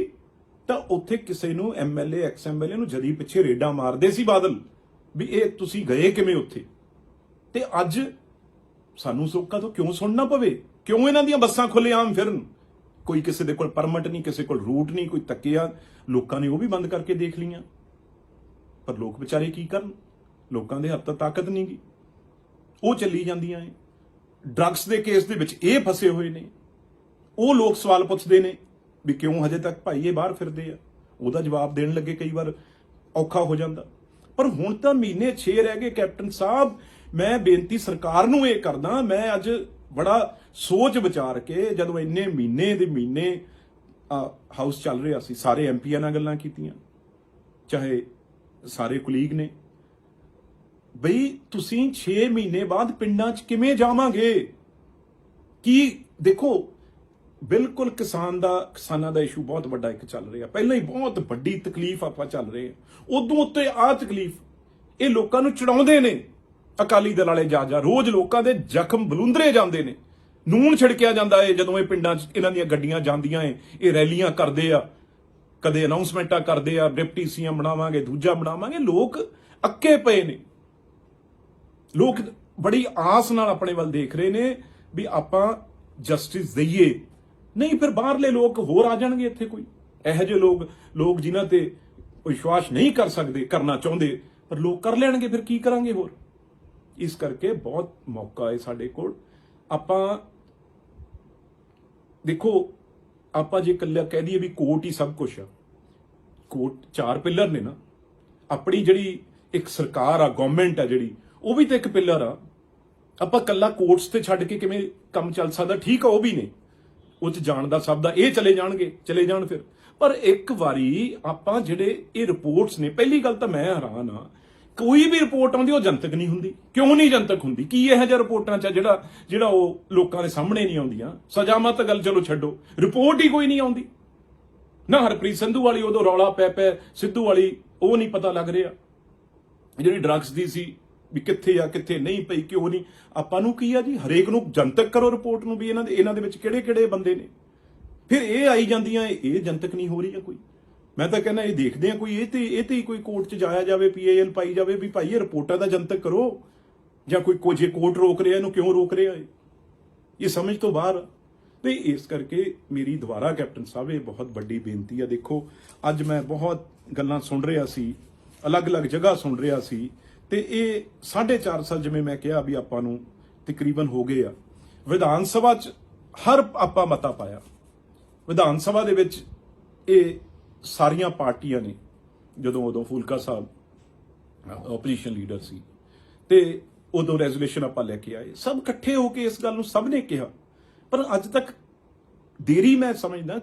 ਤਾਂ ਉੱਥੇ ਕਿਸੇ ਨੂੰ ਐਮਐਲਏ ਐਕਸ ਐਮਐਲਏ ਨੂੰ ਜਦੀ ਪਿੱਛੇ ਰੇਡਾਂ ਮਾਰਦੇ ਸੀ ਬਾਦਲ ਵੀ ਇਹ ਤੁਸੀਂ ਗਏ ਕਿਵੇਂ ਉੱਥੇ। ਤੇ ਅੱਜ ਸਾਨੂੰ ਲੋਕਾਂ ਤੋਂ ਕਿਉਂ ਸੁਣਨਾ ਪਵੇ? ਕਿਉਂ ਇਹਨਾਂ ਦੀਆਂ ਬੱਸਾਂ ਖੁੱਲ੍ਹੇਆਮ ਫਿਰਨ? ਕੋਈ ਕਿਸੇ ਦੇ ਕੋਲ ਪਰਮਿਟ ਨਹੀਂ, ਕਿਸੇ ਕੋਲ ਰੂਟ ਨਹੀਂ, ਕੋਈ ਤੱਕਿਆ। ਲੋਕਾਂ ਨੇ ਉਹ ਵੀ ਬੰਦ ਕਰਕੇ ਦੇਖ ਲਈਆਂ, ਪਰ ਲੋਕ ਵਿਚਾਰੇ ਕੀ ਕਰਨ? ਲੋਕਾਂ ਦੇ ਹੱਥ ਤਾਂ ਤਾਕਤ ਨਹੀਂ ਗੀ, ਉਹ ਚੱਲੀ ਜਾਂਦੀਆਂ ਏ। ਡਰੱਗਸ ਦੇ ਕੇਸ ਦੇ ਵਿੱਚ ਇਹ ਫਸੇ ਹੋਏ ਨੇ, ਉਹ ਲੋਕ ਸਵਾਲ ਪੁੱਛਦੇ ਨੇ ਵੀ ਕਿਉਂ ਹਜੇ ਤੱਕ ਭਾਈ ਇਹ ਬਾਹਰ ਫਿਰਦੇ ਆ। ਉਹਦਾ ਜਵਾਬ ਦੇਣ ਲੱਗੇ ਕਈ ਵਾਰ ਔਖਾ ਹੋ ਜਾਂਦਾ। ਪਰ ਹੁਣ ਤਾਂ ਮਹੀਨੇ 6 ਰਹਿ ਗਏ ਕੈਪਟਨ ਸਾਹਿਬ। ਮੈਂ ਬੇਨਤੀ ਸਰਕਾਰ ਨੂੰ ਇਹ ਕਰਦਾ, ਮੈਂ ਅੱਜ ਬੜਾ ਸੋਚ ਵਿਚਾਰ ਕੇ, ਜਦੋਂ ਇੰਨੇ ਮਹੀਨੇ ਦੇ ਮਹੀਨੇ ਹਾਊਸ ਚੱਲ ਰਿਹਾ ਸੀ, ਸਾਰੇ ਐਮਪੀਆਂ ਨਾਲ ਗੱਲਾਂ ਕੀਤੀਆਂ, ਚਾਹੇ ਸਾਰੇ ਕੁਲੀਗ ਨੇ, ਬਈ ਤੁਸੀਂ 6 ਮਹੀਨੇ ਬਾਅਦ ਪਿੰਡਾਂ 'ਚ ਕਿਵੇਂ ਜਾਵਾਂਗੇ? ਕੀ ਦੇਖੋ, ਬਿਲਕੁਲ ਕਿਸਾਨਾਂ ਦਾ ਇਸ਼ੂ ਬਹੁਤ ਵੱਡਾ ਇੱਕ ਚੱਲ ਰਿਹਾ, ਪਹਿਲਾਂ ਹੀ ਬਹੁਤ ਵੱਡੀ ਤਕਲੀਫ ਆਪਾਂ ਚੱਲ ਰਹੇ ਹਾਂ, ਉਦੋਂ ਉੱਤੇ ਆਹ ਤਕਲੀਫ ਇਹ ਲੋਕਾਂ ਨੂੰ ਚੜਾਉਂਦੇ ਨੇ ਅਕਾਲੀ ਦਲ ਵਾਲੇ। ਜਾ ਰੋਜ਼ ਲੋਕਾਂ ਦੇ ਜ਼ਖਮ ਬਲੁੰਦਰੇ ਜਾਂਦੇ ਨੇ, ਨੂਨ ਛਿੜਕਿਆ ਜਾਂਦਾ ਏ ਜਦੋਂ ਇਹ ਪਿੰਡਾਂ 'ਚ ਇਹਨਾਂ ਦੀਆਂ ਗੱਡੀਆਂ ਜਾਂਦੀਆਂ ਏ, ਇਹ ਰੈਲੀਆਂ ਕਰਦੇ ਆ, ਕਦੇ ਅਨਾਉਂਸਮੈਂਟਾਂ ਕਰਦੇ ਆ, ਡਿਪਟੀ ਸੀਐਮ ਬਣਾਵਾਂਗੇ, ਦੂਜਾ ਬਣਾਵਾਂਗੇ। ਲੋਕ ਅੱਕੇ ਪਏ ਨੇ, ਲੋਕ ਬੜੀ ਆਸ ਨਾਲ ਆਪਣੇ ਵੱਲ ਦੇਖ ਰਹੇ ਨੇ ਵੀ ਆਪਾਂ ਜਸਟਿਸ ਦਈਏ। ਨਹੀਂ, ਫਿਰ ਬਾਹਰਲੇ ਲੋਕ ਹੋਰ ਆ ਜਾਣਗੇ ਇੱਥੇ, ਕੋਈ ਇਹੋ ਜਿਹੇ ਲੋਕ ਜਿਨ੍ਹਾਂ ਤੇ ਵਿਸ਼ਵਾਸ ਨਹੀਂ ਕਰ ਸਕਦੇ, ਕਰਨਾ ਚਾਹੁੰਦੇ, ਪਰ ਲੋਕ ਕਰ ਲੈਣਗੇ। ਫਿਰ ਕੀ ਕਰਾਂਗੇ ਹੋਰ? ਇਸ ਕਰਕੇ ਬਹੁਤ ਮੌਕਾ ਹੈ ਸਾਡੇ ਕੋਲ। ਆਪਾਂ ਦੇਖੋ, ਆਪਾਂ ਜੇ ਇਕੱਲਾ ਕਹਿ ਦਈਏ ਵੀ ਕੋਰਟ ਹੀ ਸਭ ਕੁਝ ਆ, ਕੋਰਟ 4 ਪਿੱਲਰ ਨੇ ਨਾ। ਆਪਣੀ ਜਿਹੜੀ ਇੱਕ ਸਰਕਾਰ ਆ, ਗਵਰਨਮੈਂਟ ਆ ਜਿਹੜੀ, ਉਹ ਵੀ ਤਾਂ ਇੱਕ ਪਿੱਲਰ ਆ। ਆਪਾਂ ਇਕੱਲਾ ਕੋਰਟਸ ਤੇ ਛੱਡ ਕੇ ਕਿਵੇਂ ਕੰਮ ਚੱਲ ਸਕਦਾ? ਠੀਕ ਆ, ਉਹ ਵੀ ਨੇ, ਉਹ 'ਚ ਜਾਣ ਦਾ ਸਭ ਦਾ, ਇਹ ਚਲੇ ਜਾਣ ਫਿਰ। ਪਰ ਇੱਕ ਵਾਰੀ ਆਪਾਂ ਜਿਹੜੇ ਇਹ ਰਿਪੋਰਟਸ ਨੇ, ਪਹਿਲੀ ਗੱਲ ਤਾਂ ਮੈਂ ਹੈਰਾਨ ਆ, ਕੋਈ ਵੀ ਰਿਪੋਰਟ ਆਉਂਦੀ ਉਹ ਜਨਤਕ ਨਹੀਂ ਹੁੰਦੀ। ਕਿਉਂ ਨਹੀਂ ਜਨਤਕ ਹੁੰਦੀ? ਕੀ ਇਹੋ ਜਿਹਾ ਰਿਪੋਰਟਾਂ 'ਚ ਜਿਹੜਾ ਉਹ ਲੋਕਾਂ ਦੇ ਸਾਹਮਣੇ ਨਹੀਂ ਆਉਂਦੀਆਂ? ਸਜ਼ਾਵਾਂ ਤਾਂ ਗੱਲ ਚਲੋ ਛੱਡੋ, ਰਿਪੋਰਟ ਹੀ ਕੋਈ ਨਹੀਂ ਆਉਂਦੀ ਨਾ। ਹਰਪ੍ਰੀਤ ਸੰਧੂ ਵਾਲੀ ਉਦੋਂ ਰੌਲਾ ਪੈ ਸਿੱਧੂ ਵਾਲੀ, ਉਹ ਨਹੀਂ ਪਤਾ ਲੱਗ ਰਿਹਾ। ਜਿਹੜੀ ਡਰੱਗਸ ਦੀ ਸੀ ਵੀ ਕਿੱਥੇ ਆ, ਕਿੱਥੇ ਨਹੀਂ ਪਈ, ਕਿਉਂ ਨਹੀਂ? ਆਪਾਂ ਨੂੰ ਕੀ ਆ ਜੀ, ਹਰੇਕ ਨੂੰ ਜਨਤਕ ਕਰੋ ਰਿਪੋਰਟ ਨੂੰ ਵੀ ਇਹਨਾਂ ਦੇ ਵਿੱਚ ਕਿਹੜੇ ਬੰਦੇ ਨੇ। ਫਿਰ ਇਹ ਆਈ ਜਾਂਦੀਆਂ, ਇਹ ਜਨਤਕ ਨਹੀਂ ਹੋ ਰਹੀ ਆ ਕੋਈ। ਮੈਂ ਤਾਂ ਕਹਿੰਦਾ ਇਹ ਦੇਖਦੇ ਆ, ਕੋਈ ਇਹ ਤੇ ਕੋਈ ਕੋਰਟ 'ਚ ਜਾਇਆ ਜਾਵੇ, PIL ਪਾਈ ਜਾਵੇ ਵੀ ਭਾਈ ਇਹ ਰਿਪੋਰਟਾਂ ਦਾ ਜਨਤਕ ਕਰੋ, ਜਾਂ ਕੋਈ ਜੇ ਕੋਰਟ ਰੋਕ ਰਿਹਾ ਇਹਨੂੰ ਕਿਉਂ ਰੋਕ ਰਿਹਾ? ਇਹ ਸਮਝ ਤੋਂ ਬਾਹਰ। ਤੇ ਇਸ ਕਰਕੇ ਮੇਰੀ ਦੁਬਾਰਾ ਕੈਪਟਨ ਸਾਹਿਬ ਇਹ ਬਹੁਤ ਵੱਡੀ ਬੇਨਤੀ ਆ। ਦੇਖੋ, ਅੱਜ ਮੈਂ ਬਹੁਤ ਗੱਲਾਂ ਸੁਣ ਰਿਹਾ ਸੀ, ਅਲੱਗ-ਅਲੱਗ ਜਗ੍ਹਾ ਸੁਣ ਰਿਹਾ ਸੀ, ਤੇ ਇਹ 4.5 ਸਾਲ ਜਿਵੇਂ ਮੈਂ ਕਿਹਾ ਵੀ ਆਪਾਂ ਨੂੰ ਤਕਰੀਬਨ ਹੋ ਗਏ ਆ। ਵਿਧਾਨ ਸਭਾ 'ਚ ਆਪਾਂ ਮਤਾ ਪਾਇਆ, ਵਿਧਾਨ ਸਭਾ ਦੇ ਵਿੱਚ ਇਹ ਸਾਰੀਆਂ ਪਾਰਟੀਆਂ ਨੇ, ਉਦੋਂ ਫੂਲਕਾ ਸਾਹਿਬ ਆਪੋਜੀਸ਼ਨ ਲੀਡਰ ਸੀ, ਤੇ ਉਦੋਂ ਰੈਜ਼ੋਲੂਸ਼ਨ ਆਪਾਂ ਲੈ ਕੇ ਆਏ, ਸਭ ਇਕੱਠੇ ਹੋ ਕੇ ਇਸ ਗੱਲ ਨੂੰ ਸਭ ਨੇ ਕਿਹਾ। ਪਰ ਅੱਜ ਤੱਕ ਦੇਰੀ ਮੈਂ ਸਮਝਦਾ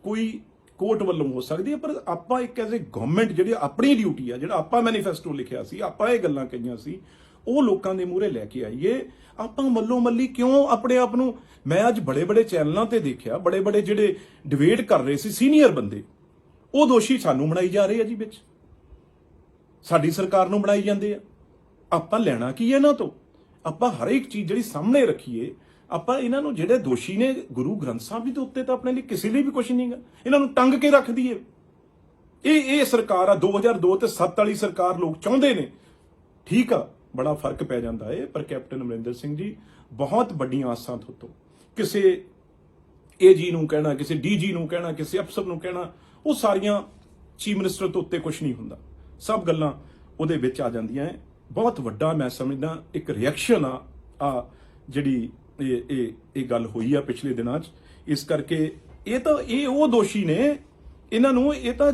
ਕੋਈ ਕੋਰਟ ਵੱਲੋਂ ਹੋ ਸਕਦੀ ਹੈ, ਪਰ ਆਪਾਂ ਇੱਕ ਐਜ਼ ਏ ਗਵਰਨਮੈਂਟ ਜਿਹੜੀ ਆਪਣੀ ਡਿਊਟੀ ਆ, ਜਿਹੜਾ ਆਪਾਂ ਮੈਨੀਫੈਸਟੋ ਲਿਖਿਆ ਸੀ, ਆਪਾਂ ਇਹ ਗੱਲਾਂ ਕਹੀਆਂ ਸੀ, ਉਹ ਲੋਕਾਂ ਦੇ ਮੂਹਰੇ ਲੈ ਕੇ ਆਈਏ। ਆਪਾਂ ਮੱਲੋ ਮੱਲੀ ਕਿਉਂ ਆਪਣੇ ਆਪ ਨੂੰ? ਮੈਂ ਅੱਜ ਬੜੇ ਚੈਨਲਾਂ ਤੇ ਦੇਖਿਆ, ਬੜੇ ਜਿਹੜੇ ਡਿਬੇਟ ਕਰ ਰਹੇ ਸੀ ਸੀਨੀਅਰ ਬੰਦੇ, ਉਹ ਦੋਸ਼ੀ ਸਾਨੂੰ ਬਣਾਈ ਜਾ ਰਹੇ ਆ ਜੀ, ਵਿੱਚ ਸਾਡੀ ਸਰਕਾਰ ਨੂੰ ਬਣਾਈ ਜਾਂਦੇ ਆ। ਆਪਾਂ ਲੈਣਾ ਕੀ ਹੈ ਇਹਨਾਂ ਤੋਂ? ਆਪਾਂ ਹਰ ਇੱਕ ਚੀਜ਼ ਜਿਹੜੀ ਸਾਹਮਣੇ ਰੱਖੀਏ। ਆਪਾਂ ਇਹਨਾਂ ਨੂੰ, ਜਿਹੜੇ ਦੋਸ਼ੀ ਨੇ ਗੁਰੂ ਗ੍ਰੰਥ ਸਾਹਿਬ ਜੀ ਦੇ ਉੱਤੇ, ਤਾਂ ਆਪਣੇ ਲਈ ਕਿਸੇ ਲਈ ਵੀ ਕੁਝ ਨਹੀਂਗਾ, ਇਹਨਾਂ ਨੂੰ ਟੰਗ ਕੇ ਰੱਖ ਦਈਏ। ਇਹ ਸਰਕਾਰ ਆ 2002 ਤੇ 7 ਵਾਲੀ ਸਰਕਾਰ ਲੋਕ ਚਾਹੁੰਦੇ ਨੇ। ਠੀਕ ਆ, ਬੜਾ ਫਰਕ ਪੈ ਜਾਂਦਾ ਏ, ਪਰ ਕੈਪਟਨ ਅਮਰਿੰਦਰ ਸਿੰਘ ਜੀ ਬਹੁਤ ਵੱਡੀਆਂ ਆਸਾਂ ਤੋਂ, ਕਿਸੇ AG ਨੂੰ ਕਹਿਣਾ, ਕਿਸੇ DG ਨੂੰ ਕਹਿਣਾ, ਕਿਸੇ ਅਫਸਰ ਨੂੰ ਕਹਿਣਾ, ਉਹ ਸਾਰੀਆਂ ਚੀਫ ਮਿਨਿਸਟਰ ਤੋਂ ਉੱਤੇ ਕੁਝ ਨਹੀਂ ਹੁੰਦਾ, ਸਭ ਗੱਲਾਂ ਉਹਦੇ ਵਿੱਚ ਆ ਜਾਂਦੀਆਂ ਹੈ। ਬਹੁਤ ਵੱਡਾ ਮੈਂ ਸਮਝਦਾ ਇੱਕ ਰਿਐਕਸ਼ਨ ਆ ਜਿਹੜੀ ਇਹ ਗੱਲ ਹੋਈ ਆ ਪਿਛਲੇ ਦਿਨਾਂ 'ਚ। ਇਸ ਕਰਕੇ ਇਹ ਉਹ ਦੋਸ਼ੀ ਨੇ, ਇਹਨਾਂ ਨੂੰ ਇਹ ਤਾਂ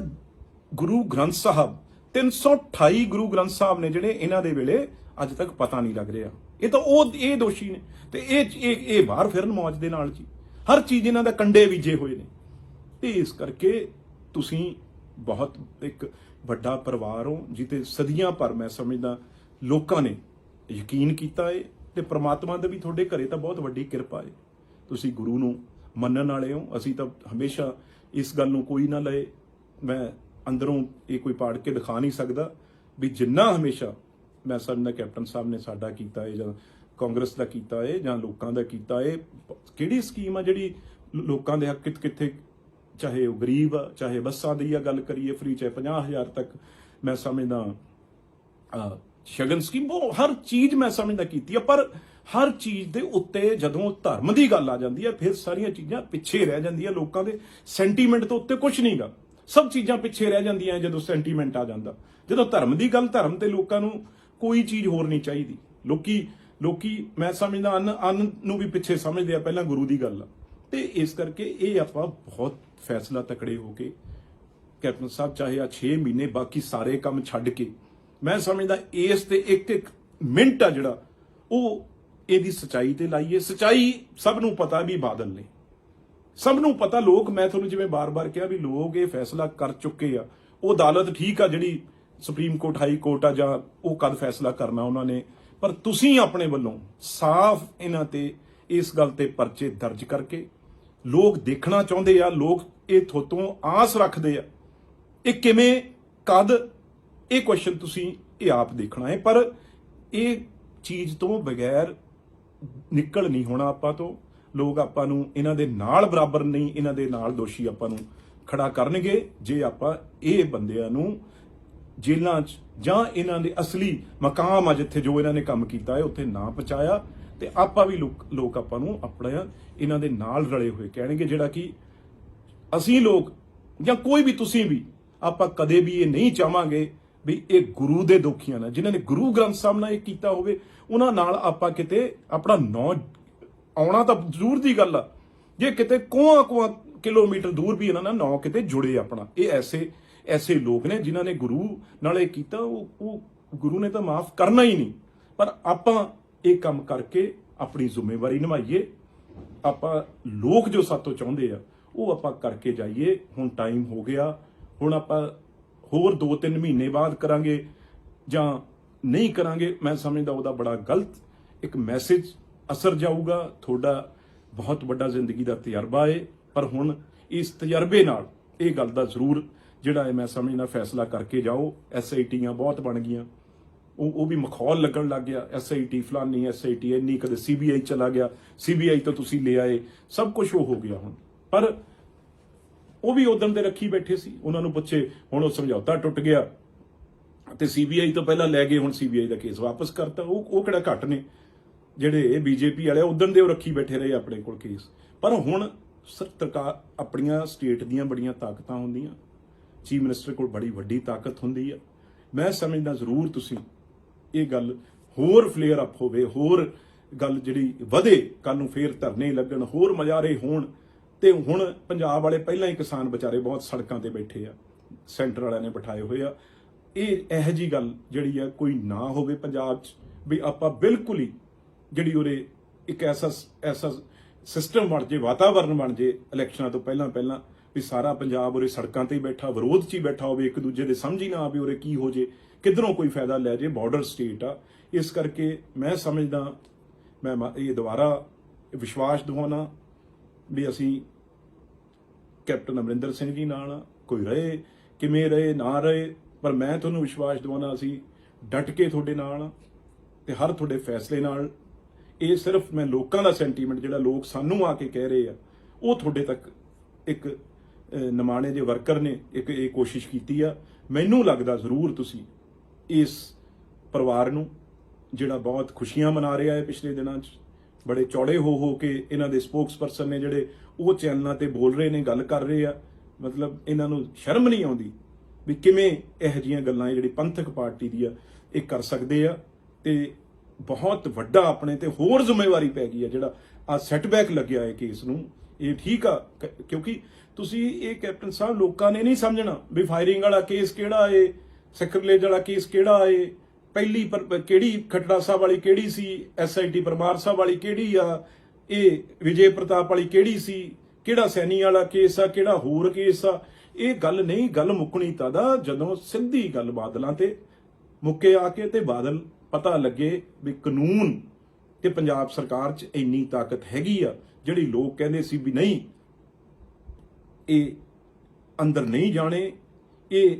ਗੁਰੂ ਗ੍ਰੰਥ ਸਾਹਿਬ 328 ਗੁਰੂ ਗ੍ਰੰਥ ਸਾਹਿਬ ਨੇ ਜਿਹੜੇ ਇਹਨਾਂ ਦੇ ਵੇਲੇ ਅੱਜ ਤੱਕ ਪਤਾ ਨਹੀਂ ਲੱਗ ਰਿਹਾ। ਇਹ ਤਾਂ ਇਹ ਦੋਸ਼ੀ ਨੇ, ਤੇ ਇਹ ਬਾਹਰ ਫਿਰਨ ਮੌਜ ਦੇ ਨਾਲ ਜੀ, ਹਰ ਚੀਜ਼ ਇਹਨਾਂ ਦਾ ਕੰਡੇ ਬੀਜੇ ਹੋਏ ਨੇ। ਤੇ ਇਸ ਕਰਕੇ ਤੁਸੀਂ ਬਹੁਤ ਇੱਕ ਵੱਡਾ ਪਰਿਵਾਰ ਹੋ, ਜਿੱਤੇ ਸਦੀਆਂ ਭਰ ਮੈਂ ਸਮਝਦਾ ਲੋਕਾਂ ਨੇ ਯਕੀਨ ਕੀਤਾ ਹੈ, ਤੇ ਪ੍ਰਮਾਤਮਾ ਦਾ ਵੀ ਤੁਹਾਡੇ ਘਰੇ ਤਾਂ ਬਹੁਤ ਵੱਡੀ ਕਿਰਪਾ ਹੈ। ਤੁਸੀਂ ਗੁਰੂ ਨੂੰ ਮੰਨਣ ਵਾਲੇ ਹੋ। ਅਸੀਂ ਤਾਂ ਹਮੇਸ਼ਾ ਇਸ ਗੱਲ ਨੂੰ ਕੋਈ ਨਾ ਲਏ, ਮੈਂ ਅੰਦਰੋਂ ਇਹ ਕੋਈ ਪਾੜ ਕੇ ਦਿਖਾ ਨਹੀਂ ਸਕਦਾ ਵੀ ਜਿੰਨਾ ਹਮੇਸ਼ਾ ਮੈਂ ਸਮਝਦਾ ਕੈਪਟਨ ਸਾਹਿਬ ਨੇ ਸਾਡਾ ਕੀਤਾ ਹੈ, ਜਾਂ ਕਾਂਗਰਸ ਦਾ ਕੀਤਾ ਹੈ, ਜਾਂ ਲੋਕਾਂ ਦਾ ਕੀਤਾ ਹੈ। ਕਿਹੜੀ ਸਕੀਮ ਆ ਜਿਹੜੀ ਲੋਕਾਂ ਦੇ ਹੱਕ ਕਿੱਥੇ ਚਾਹੇ ਉਹ ਗਰੀਬ ਆ, ਚਾਹੇ ਬੱਸਾਂ ਦੀ ਆ ਗੱਲ ਕਰੀਏ ਫ੍ਰੀ, ਚਾਹੇ 50,000 ਤੱਕ ਮੈਂ ਸਮਝਦਾ ਸ਼ਗਨ ਸਕੀਮ, ਉਹ ਹਰ ਚੀਜ਼ ਮੈਂ ਸਮਝਦਾ ਕੀਤੀ ਆ। ਪਰ ਹਰ ਚੀਜ਼ ਦੇ ਉੱਤੇ ਜਦੋਂ ਧਰਮ ਦੀ ਗੱਲ ਆ ਜਾਂਦੀ ਹੈ ਫਿਰ ਸਾਰੀਆਂ ਚੀਜ਼ਾਂ ਪਿੱਛੇ ਰਹਿ ਜਾਂਦੀਆਂ। ਲੋਕਾਂ ਦੇ ਸੈਂਟੀਮੈਂਟ ਤੋਂ ਉੱਤੇ ਕੁਝ ਨਹੀਂਗਾ, ਸਭ ਚੀਜ਼ਾਂ ਪਿੱਛੇ ਰਹਿ ਜਾਂਦੀਆਂ ਜਦੋਂ ਸੈਂਟੀਮੈਂਟ ਆ ਜਾਂਦਾ। ਜਦੋਂ ਧਰਮ ਦੀ ਗੱਲ, ਧਰਮ ਤੇ ਲੋਕਾਂ ਨੂੰ ਕੋਈ ਚੀਜ਼ ਹੋਰ ਨਹੀਂ ਚਾਹੀਦੀ। ਲੋਕੀ ਮੈਂ ਸਮਝਦਾ ਅੰਨ ਨੂੰ ਵੀ ਪਿੱਛੇ ਸਮਝਦੇ ਆ, ਪਹਿਲਾਂ ਗੁਰੂ ਦੀ ਗੱਲ ਆ। ਤੇ ਇਸ ਕਰਕੇ ਇਹ ਆਪਾਂ ਬਹੁਤ ਫੈਸਲਾ ਤਕੜੇ ਹੋ ਕੇ ਕੈਪਟਨ ਸਾਹਿਬ, ਚਾਹੇ ਆ 6 ਮਹੀਨੇ ਬਾਕੀ ਸਾਰੇ ਕੰਮ ਛੱਡ ਕੇ, ਮੈਂ ਸਮਝਦਾ ਇਸ ਤੇ ਇੱਕ ਮਿੰਟ ਆ ਜਿਹੜਾ ਉਹ ਇਹਦੀ ਸਚਾਈ ਤੇ ਲਾਈਏ। ਸਚਾਈ ਸਭ ਨੂੰ ਪਤਾ ਵੀ ਬਾਦਲ ਨੇ, ਸਭ ਨੂੰ ਪਤਾ। ਲੋਕ, ਮੈਂ ਤੁਹਾਨੂੰ ਜਿਵੇਂ ਬਾਰ-ਬਾਰ ਕਿਹਾ ਵੀ ਲੋਕ ਇਹ ਫੈਸਲਾ ਕਰ ਚੁੱਕੇ ਆ। ਉਹ ਅਦਾਲਤ ਠੀਕ ਆ ਜਿਹੜੀ ਸੁਪਰੀਮ ਕੋਰਟ, ਹਾਈ ਕੋਰਟ ਆ, ਜਾਂ ਉਹ ਕਦ ਫੈਸਲਾ ਕਰਨਾ ਉਹਨਾਂ ਨੇ, ਪਰ ਤੁਸੀਂ ਆਪਣੇ ਵੱਲੋਂ ਸਾਫ਼ ਇਹਨਾਂ ਤੇ ਇਸ ਗੱਲ ਤੇ ਪਰਚੇ ਦਰਜ ਕਰਕੇ ਲੋਕ ਦੇਖਣਾ ਚਾਹੁੰਦੇ ਆ, ਲੋਕ ਇਹ ਥੋਤੋਂ ਆਸ ਰੱਖਦੇ ਆ। ਇਹ ਕਿਵੇਂ, ਕਦ, ਇਹ ਕੁਐਸਚਨ ਤੁਸੀਂ ਇਹ ਆਪ ਦੇਖਣਾ ਹੈ। ਪਰ ਇਹ ਚੀਜ਼ ਤੋਂ ਬਗੈਰ ਨਿਕਲ ਨਹੀਂ ਹੋਣਾ ਆਪਾਂ ਤੋਂ। ਲੋਕ ਆਪਾਂ ਨੂੰ ਇਹਨਾਂ ਦੇ ਨਾਲ ਬਰਾਬਰ ਨਹੀਂ, ਇਹਨਾਂ ਦੇ ਨਾਲ ਦੋਸ਼ੀ ਆਪਾਂ ਨੂੰ ਖੜਾ ਕਰਨਗੇ ਜੇ ਆਪਾਂ ਇਹ ਬੰਦਿਆਂ ਨੂੰ ਜੇਲ੍ਹਾਂ 'ਚ ਜਾਂ ਇਹਨਾਂ ਦੇ ਅਸਲੀ ਮਕਾਮ ਆ ਜਿੱਥੇ ਜੋ ਇਹਨਾਂ ਨੇ ਕੰਮ ਕੀਤਾ ਹੈ ਉੱਥੇ ਨਾ ਪਹੁੰਚਾਇਆ। ਤੇ ਆਪਾਂ ਵੀ ਲੋਕ ਆਪਾਂ ਨੂੰ ਆਪਣਾ ਇਹਨਾਂ ਦੇ ਨਾਲ ਰਲੇ ਹੋਏ ਕਹਿਣਗੇ, ਜਿਹੜਾ ਕਿ ਅਸੀਂ ਲੋਕ ਜਾਂ ਕੋਈ ਵੀ ਤੁਸੀਂ ਵੀ, ਆਪਾਂ ਕਦੇ ਵੀ ਇਹ ਨਹੀਂ ਚਾਹਾਂਗੇ ਵੀ ਇਹ ਗੁਰੂ ਦੇ ਦੋਖੀਆਂ ਨਾਲ, ਜਿਨ੍ਹਾਂ ਨੇ ਗੁਰੂ ਗ੍ਰੰਥ ਸਾਹਿਬ ਨਾਲ ਇਹ ਕੀਤਾ ਹੋਵੇ, ਉਹਨਾਂ ਨਾਲ ਆਪਾਂ ਕਿਤੇ ਆਪਣਾ ਨਾਂ ਆਉਣਾ ਤਾਂ ਜ਼ਰੂਰ ਦੀ ਗੱਲ ਆ। ਜੇ ਕਿਤੇ ਕੋਹਾਂ ਕਿਲੋਮੀਟਰ ਦੂਰ ਵੀ ਇਹਨਾਂ ਨਾਲ ਨਾਂ ਕਿਤੇ ਜੁੜੇ ਆਪਣਾ। ਇਹ ਐਸੇ ਲੋਕ ਨੇ ਜਿਨ੍ਹਾਂ ਨੇ ਗੁਰੂ ਨਾਲ ਇਹ ਕੀਤਾ, ਉਹ ਗੁਰੂ ਨੇ ਤਾਂ ਮਾਫ ਕਰਨਾ ਹੀ ਨਹੀਂ। ਪਰ ਆਪਾਂ ਇਹ ਕੰਮ ਕਰਕੇ ਆਪਣੀ ਜ਼ਿੰਮੇਵਾਰੀ ਨਿਭਾਈਏ। ਆਪਾਂ ਲੋਕ ਜੋ ਸਾਤੋਂ ਚਾਹੁੰਦੇ ਆ ਉਹ ਆਪਾਂ ਕਰਕੇ ਜਾਈਏ। ਹੁਣ ਟਾਈਮ ਹੋ ਗਿਆ, ਹੁਣ ਆਪਾਂ ਹੋਰ 2-3 ਮਹੀਨੇ ਬਾਅਦ ਕਰਾਂਗੇ ਜਾਂ ਨਹੀਂ ਕਰਾਂਗੇ, ਮੈਂ ਸਮਝਦਾ ਉਹਦਾ ਬੜਾ ਗਲਤ ਇੱਕ ਮੈਸੇਜ ਅਸਰ ਜਾਊਗਾ। ਤੁਹਾਡਾ ਬਹੁਤ ਵੱਡਾ ਜ਼ਿੰਦਗੀ ਦਾ ਤਜਰਬਾ ਹੈ, ਪਰ ਹੁਣ ਇਸ ਤਜਰਬੇ ਨਾਲ ਇਹ ਗੱਲ ਦਾ ਜ਼ਰੂਰ ਜਿਹੜਾ ਹੈ ਮੈਂ ਸਮਝਦਾ ਫੈਸਲਾ ਕਰਕੇ ਜਾਓ। SITਆਂ ਬਹੁਤ ਬਣ ਗਈਆਂ, ਉਹ ਵੀ ਮਖੌਲ ਲੱਗਣ ਲੱਗ ਗਿਆ। SIT ਫਲਾਨੀ, SIT ਇੰਨੀ, ਕਦੇ CBI ਚਲਾ ਗਿਆ, CBI ਤੋਂ ਤੁਸੀਂ ਲੈ ਆਏ, ਸਭ ਕੁਝ ਉਹ ਹੋ ਗਿਆ ਹੁਣ। ਪਰ ਉਹ ਵੀ ਉਦਣ ਦੇ ਰੱਖੀ ਬੈਠੇ ਸੀ, ਉਹਨਾਂ ਨੂੰ ਪੁੱਛੇ, ਹੁਣ ਉਹ ਸਮਝੌਤਾ ਟੁੱਟ ਗਿਆ ਤੇ CBI ਤੋਂ ਪਹਿਲਾਂ ਲੈ ਗਏ, ਹੁਣ CBI ਦਾ ਕੇਸ ਵਾਪਸ ਕਰਤਾ। ਉਹ ਕਿਹੜਾ ਘੱਟ ਨੇ ਜਿਹੜੇ BJP ਵਾਲੇ ਉਦਣ ਦੇ ਉਹ ਰੱਖੀ ਬੈਠੇ ਰਹੇ ਆਪਣੇ ਕੋਲ ਕੇਸ। ਪਰ ਹੁਣ ਸਰਕਾਰ, ਆਪਣੀਆਂ ਸਟੇਟ ਦੀਆਂ ਬੜੀਆਂ ਤਾਕਤਾਂ ਹੁੰਦੀਆਂ, ਚੀਫ ਮਿਨਿਸਟਰ ਕੋਲ ਬੜੀ ਵੱਡੀ ਤਾਕਤ ਹੁੰਦੀ ਆ। ਮੈਂ ਸਮਝਦਾ ਜ਼ਰੂਰ ਤੁਸੀਂ ਇਹ ਗੱਲ ਹੋਰ ਫਲੇਅਰ ਅਪ ਹੋਵੇ, ਹੋਰ ਗੱਲ ਜਿਹੜੀ ਵਧੇ, ਕੱਲ ਨੂੰ ਫੇਰ ਧਰਨੇ ਲੱਗਣ, ਹੋਰ ਮਜ਼ਾਰੇ ਹੋਣ। ਤੇ ਹੁਣ ਪੰਜਾਬ ਵਾਲੇ ਪਹਿਲਾਂ ਹੀ ਕਿਸਾਨ ਵਿਚਾਰੇ ਬਹੁਤ ਸੜਕਾਂ ਤੇ ਬੈਠੇ ਆ, ਸੈਂਟਰ ਵਾਲਿਆਂ ਨੇ ਬਿਠਾਏ ਹੋਏ ਆ। ਇਹ ਇਹੋ ਜਿਹੀ ਗੱਲ ਜਿਹੜੀ ਆ ਕੋਈ ਨਾ ਹੋਵੇ ਪੰਜਾਬ 'ਚ, ਵੀ ਆਪਾਂ ਬਿਲਕੁਲ ਹੀ ਜਿਹੜੀ ਉਰੇ ਇੱਕ ਐਸਾ ਸਿਸਟਮ ਬਣ ਜੇ, ਵਾਤਾਵਰਨ ਬਣ ਜੇ ਇਲੈਕਸ਼ਨਾਂ ਤੋਂ ਪਹਿਲਾਂ ਵੀ ਸਾਰਾ ਪੰਜਾਬ ਉਰੇ ਸੜਕਾਂ ਤੇ ਹੀ ਬੈਠਾ, ਵਿਰੋਧ 'ਚ ਹੀ ਬੈਠਾ ਹੋਵੇ, ਇੱਕ ਦੂਜੇ ਦੇ ਸਮਝ ਹੀ ਨਾ ਆਵੇ ਉਰੇ ਕੀ ਹੋ ਜੇ, ਕਿੱਧਰੋਂ ਕੋਈ ਫਾਇਦਾ ਲੈ ਜੇ। ਬਾਰਡਰ ਸਟੇਟ ਆ, ਇਸ ਕਰਕੇ ਮੈਂ ਸਮਝਦਾ, ਮੈਂ ਇਹ ਦੁਬਾਰਾ ਵਿਸ਼ਵਾਸ ਦਿਵਾਉਣਾ ਵੀ ਅਸੀਂ ਕੈਪਟਨ ਅਮਰਿੰਦਰ ਸਿੰਘ ਜੀ ਨਾਲ, ਕੋਈ ਰਹੇ ਕਿਵੇਂ ਰਹੇ ਨਾ ਰਹੇ, ਪਰ ਮੈਂ ਤੁਹਾਨੂੰ ਵਿਸ਼ਵਾਸ ਦਿਵਾਉਣਾ ਅਸੀਂ ਡਟ ਕੇ ਤੁਹਾਡੇ ਨਾਲ ਤੇ ਹਰ ਤੁਹਾਡੇ ਫੈਸਲੇ ਨਾਲ। ਇਹ ਸਿਰਫ ਮੈਂ ਲੋਕਾਂ ਦਾ ਸੈਂਟੀਮੈਂਟ ਜਿਹੜਾ ਲੋਕ ਸਾਨੂੰ ਆ ਕੇ ਕਹਿ ਰਹੇ ਆ, ਉਹ ਤੁਹਾਡੇ ਤੱਕ ਇੱਕ ਨਿਮਾਣੇ ਜਿਹੇ ਵਰਕਰ ਨੇ ਇੱਕ ਇਹ ਕੋਸ਼ਿਸ਼ ਕੀਤੀ ਆ। ਮੈਨੂੰ ਲੱਗਦਾ ਜ਼ਰੂਰ ਤੁਸੀਂ ਇਸ ਪਰਿਵਾਰ ਨੂੰ ਜਿਹੜਾ ਬਹੁਤ ਖੁਸ਼ੀਆਂ ਮਨਾ ਰਿਹਾ ਹੈ ਪਿਛਲੇ ਦਿਨਾਂ 'ਚ, ਬੜੇ ਚੌੜੇ ਹੋ ਕੇ ਇਹਨਾਂ ਦੇ ਸਪੋਕਸਪਰਸਨ ਨੇ ਜਿਹੜੇ ਉਹ ਚੈਨਲਾਂ ਤੇ ਬੋਲ ਰਹੇ ਨੇ, ਗੱਲ ਕਰ ਰਹੇ ਆ, ਮਤਲਬ ਇਹਨਾਂ ਨੂੰ ਸ਼ਰਮ ਨਹੀਂ ਆਉਂਦੀ ਵੀ ਕਿਵੇਂ ਇਹੋ ਜਿਹੀਆਂ ਗੱਲਾਂ ਜਿਹੜੀ ਪੰਥਕ ਪਾਰਟੀ ਦੀ ਆ ਇਹ ਕਰ ਸਕਦੇ ਆ। ਤੇ ਬਹੁਤ ਵੱਡਾ ਆਪਣੇ ਤੇ ਹੋਰ ਜ਼ਿੰਮੇਵਾਰੀ ਪੈ ਗਈ ਆ ਜਿਹੜਾ ਆ ਸੈਟਬੈਕ ਲੱਗਿਆ ਹੈ ਕੇਸ ਨੂੰ। ਇਹ ਠੀਕ ਆ, ਕਿਉਂਕਿ ਤੁਸੀਂ ਇਹ ਕੈਪਟਨ ਸਾਹਿਬ ਲੋਕਾਂ ਨੇ ਨਹੀਂ ਸਮਝਣਾ ਵੀ ਫਾਇਰਿੰਗ ਵਾਲਾ ਕੇਸ ਕਿਹੜਾ ਏ, ਸੈਕਰਲੇਜ ਵਾਲਾ ਕੇਸ ਕਿਹੜਾ ਏ, ਪਹਿਲੀ ਕਿਹੜੀ ਖੱਟੜਾ ਸਾਹਿਬ ਵਾਲੀ ਕਿਹੜੀ ਸੀ, SIT ਪਰਮਾਰ ਸਾਹਿਬ ਵਾਲੀ ਕਿਹੜੀ ਆ, ਇਹ ਵਿਜੇ ਪ੍ਰਤਾਪ ਵਾਲੀ ਕਿਹੜੀ ਸੀ, ਕਿਹੜਾ ਸੈਣੀ ਵਾਲਾ ਕੇਸ ਆ, ਕਿਹੜਾ ਹੋਰ ਕੇਸ ਆ। ਇਹ ਗੱਲ ਨਹੀਂ, ਗੱਲ ਮੁੱਕਣੀ ਤਦਾ ਜਦੋਂ ਸਿੱਧੀ ਗੱਲ ਬਾਦਲਾਂ ਤੇ ਮੁੱਕੇ ਆ ਕੇ ਤੇ ਬਾਦਲ ਪਤਾ ਲੱਗੇ ਵੀ ਕਾਨੂੰਨ ਤੇ ਪੰਜਾਬ ਸਰਕਾਰ 'ਚ ਇੰਨੀ ਤਾਕਤ ਹੈਗੀ ਆ ਜਿਹੜੀ ਲੋਕ ਕਹਿੰਦੇ ਸੀ ਵੀ ਨਹੀਂ ਇਹ ਅੰਦਰ ਨਹੀਂ ਜਾਣੇ, ਇਹ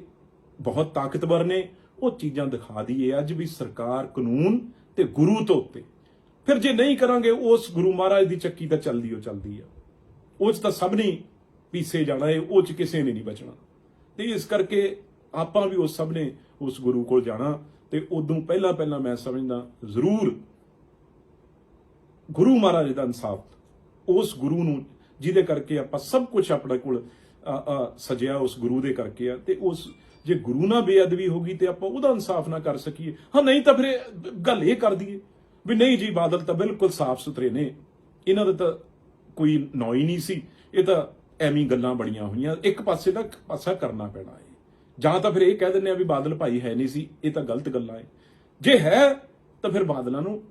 ਬਹੁਤ ਤਾਕਤਵਰ ਨੇ, ਉਹ ਚੀਜ਼ਾਂ ਦਿਖਾ ਦਈਏ ਅੱਜ ਵੀ ਸਰਕਾਰ ਕਾਨੂੰਨ ਤੇ ਗੁਰੂ ਤੋਂ ਉੱਤੇ। ਫਿਰ ਜੇ ਨਹੀਂ ਕਰਾਂਗੇ ਉਸ ਗੁਰੂ ਮਹਾਰਾਜ ਦੀ ਚੱਕੀ ਤਾਂ ਚੱਲਦੀ ਆ, ਉਹ 'ਚ ਤਾਂ ਸਭ ਨਹੀਂ ਪੀਸੇ ਜਾਣਾ ਹੈ, ਉਹ 'ਚ ਕਿਸੇ ਨੇ ਨਹੀਂ ਬਚਣਾ। ਤੇ ਇਸ ਕਰਕੇ ਆਪਾਂ ਵੀ ਉਸ ਸਭ ਨੇ ਉਸ ਗੁਰੂ ਕੋਲ ਜਾਣਾ, ਤੇ ਉਦੋਂ ਪਹਿਲਾਂ ਮੈਂ ਸਮਝਦਾ ਜ਼ਰੂਰ ਗੁਰੂ ਮਹਾਰਾਜ ਦਾ ਇਨਸਾਫ, ਉਸ ਗੁਰੂ ਨੂੰ ਜਿਹਦੇ ਕਰਕੇ ਆਪਾਂ ਸਭ ਕੁਝ ਆਪਣੇ ਕੋਲ ਸਜਿਆ, ਉਸ ਗੁਰੂ ਦੇ ਕਰਕੇ ਆ। ਤੇ ਉਸ ਜੇ ਗੁਰੂ ਨਾਲ ਬੇਅਦਬੀ ਹੋ ਗਈ ਤੇ ਆਪਾਂ ਉਹਦਾ ਇਨਸਾਫ ਨਾ ਕਰ ਸਕੀਏ, ਹਾਂ ਨਹੀਂ ਤਾਂ ਫਿਰ ਗੱਲ ਇਹ ਕਰ ਦਈਏ ਵੀ ਨਹੀਂ ਜੀ ਬਾਦਲ ਤਾਂ ਬਿਲਕੁਲ ਸਾਫ਼ ਸੁਥਰੇ ਨੇ, ਇਹਨਾਂ ਦਾ ਤਾਂ ਕੋਈ ਨਾਂ ਹੀ ਨਹੀਂ ਸੀ, ਇਹ ਤਾਂ ਐਵੇਂ ਗੱਲਾਂ ਬੜੀਆਂ ਹੋਈਆਂ। ਇੱਕ ਪਾਸੇ ਦਾ ਪਾਸਾ ਕਰਨਾ ਪੈਣਾ ਹੈ, ਜਾਂ ਤਾਂ ਫਿਰ ਇਹ ਕਹਿ ਦਿੰਦੇ ਆ ਵੀ ਬਾਦਲ ਭਾਈ ਹੈ ਨਹੀਂ ਸੀ, ਇਹ ਤਾਂ ਗਲਤ ਗੱਲਾਂ ਹੈ। ਜੇ ਹੈ ਤਾਂ ਫਿਰ ਬਾਦਲਾਂ ਨੂੰ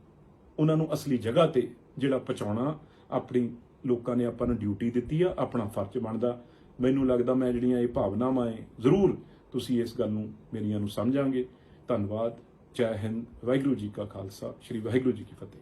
ਉਹਨਾਂ ਨੂੰ ਅਸਲੀ ਜਗ੍ਹਾ ਤੇ ਜਿਹੜਾ ਪਹੁੰਚਾਉਣਾ ਆਪਣੀ ਲੋਕਾਂ ਨੇ ਆਪਾਂ ਨੂੰ ਡਿਊਟੀ ਦਿੱਤੀ ਆ, ਆਪਣਾ ਫਰਜ਼ ਬਣਦਾ। ਮੈਨੂੰ ਲੱਗਦਾ ਮੈਂ ਜਿਹੜੀਆਂ ਇਹ ਭਾਵਨਾਵਾਂ ਹੈ ਜ਼ਰੂਰ ਤੁਸੀਂ ਇਸ ਗੱਲ ਨੂੰ ਮੇਰੀਆਂ ਨੂੰ ਸਮਝਾਂਗੇ। ਧੰਨਵਾਦ। ਜੈ ਹਿੰਦ। ਵਾਹਿਗੁਰੂ ਜੀ ਕਾ ਖਾਲਸਾ, ਸ਼੍ਰੀ ਵਾਹਿਗੁਰੂ ਜੀ ਕੀ ਫਤਿਹ।